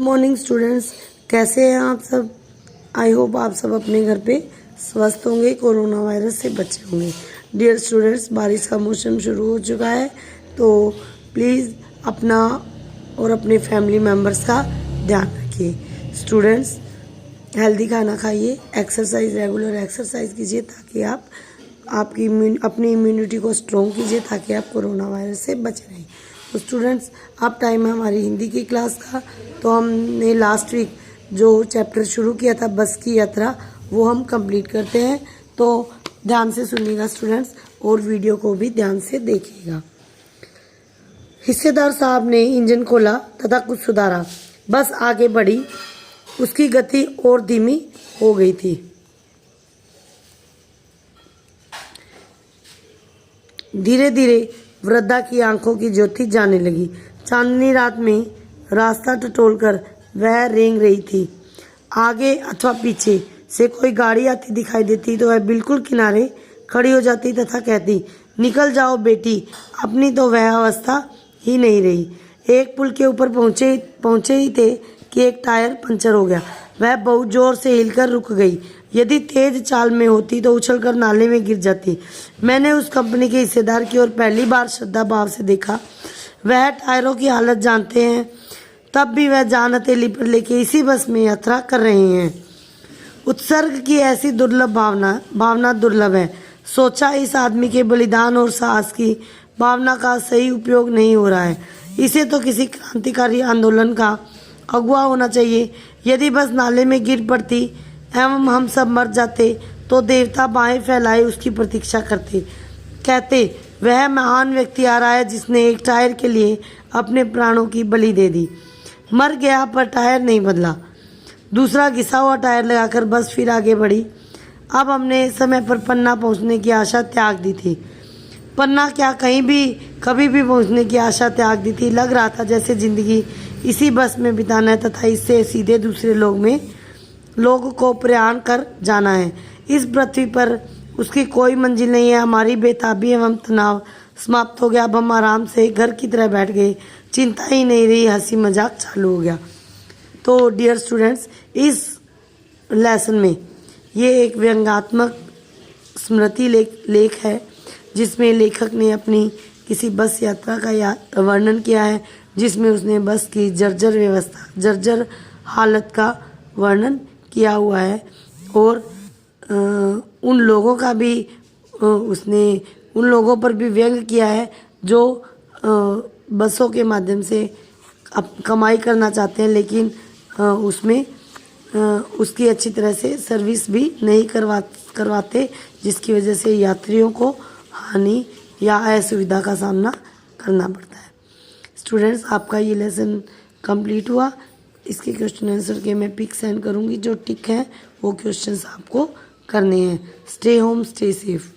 Morning students, कैसे हैं आप सब। आई होप आप सब अपने घर पे स्वस्थ होंगे, कोरोना वायरस से बचे होंगे। डियर स्टूडेंट्स, बारिश का मौसम शुरू हो चुका है, तो प्लीज़ अपना और अपने फैमिली मेम्बर्स का ध्यान रखिए। स्टूडेंट्स, हेल्दी खाना खाइए, एक्सरसाइज रेगुलर एक्सरसाइज कीजिए ताकि आप अपनी इम्यूनिटी को स्ट्रॉन्ग कीजिए ताकि आप कोरोना वायरस से बचे रहें। तो स्टूडेंट्स, अब टाइम है हमारी हिंदी की क्लास का। तो हमने लास्ट वीक जो चैप्टर शुरू किया था बस की यात्रा, वो हम कंप्लीट करते हैं। तो ध्यान से सुनिएगा स्टूडेंट्स, और वीडियो को भी ध्यान से देखिएगा। हिस्सेदार साहब ने इंजन खोला तथा कुछ सुधारा। बस आगे बढ़ी, उसकी गति और धीमी हो गई थी। धीरे धीरे वृद्धा की आंखों की ज्योति जाने लगी। चांदनी रात में रास्ता टटोलकर वह रेंग रही थी। आगे अथवा पीछे से कोई गाड़ी आती दिखाई देती तो वह बिल्कुल किनारे खड़ी हो जाती तथा कहती, निकल जाओ बेटी, अपनी तो वह अवस्था ही नहीं रही। एक पुल के ऊपर पहुंचे ही थे कि एक टायर पंचर हो गया। वह बहुत जोर से हिलकर रुक गई। यदि तेज चाल में होती तो उछलकर नाले में गिर जाती। मैंने उस कंपनी के हिस्सेदार की ओर पहली बार श्रद्धा भाव से देखा। वह टायरों की हालत जानते हैं, तब भी वह जान हथेली पर लेके इसी बस में यात्रा कर रहे हैं। उत्सर्ग की ऐसी दुर्लभ भावना दुर्लभ है। सोचा, इस आदमी के बलिदान और साहस की भावना का सही उपयोग नहीं हो रहा है। इसे तो किसी क्रांतिकारी आंदोलन का अगुवा होना चाहिए। यदि बस नाले में गिर पड़ती एवं हम सब मर जाते तो देवता बाहें फैलाए उसकी प्रतीक्षा करते, कहते वह महान व्यक्ति आ रहा है जिसने एक टायर के लिए अपने प्राणों की बलि दे दी। मर गया पर टायर नहीं बदला। दूसरा घिसा हुआ टायर लगाकर बस फिर आगे बढ़ी। अब हमने समय पर पन्ना पहुंचने की आशा त्याग दी थी। पन्ना क्या, कभी भी पहुंचने की आशा त्याग दी थी। लग रहा था जैसे जिंदगी इसी बस में बिताना है तथा इससे सीधे दूसरे लोग को प्रयाण कर जाना है। इस पृथ्वी पर उसकी कोई मंजिल नहीं है। हमारी बेताबी एवं तनाव समाप्त हो गया। अब हम आराम से घर की तरह बैठ गए। चिंता ही नहीं रही, हंसी मजाक चालू हो गया। तो डियर स्टूडेंट्स, इस लेसन में ये एक व्यंग्यात्मक स्मृति लेख है जिसमें लेखक ने अपनी किसी बस यात्रा का वर्णन किया है, जिसमें उसने बस की जर्जर हालत का वर्णन किया हुआ है। और उन लोगों का भी उसने उन लोगों पर भी व्यंग किया है जो बसों के माध्यम से कमाई करना चाहते हैं, लेकिन उसमें उसकी अच्छी तरह से सर्विस भी नहीं करवाते, जिसकी वजह से यात्रियों को हानि या असुविधा का सामना करना पड़ता है। स्टूडेंट्स, आपका ये लेसन कंप्लीट हुआ। इसके क्वेश्चन आंसर के मैं पिक सेंड करूँगी। जो टिक है वो क्वेश्चंस आपको करने हैं। Stay home, stay safe.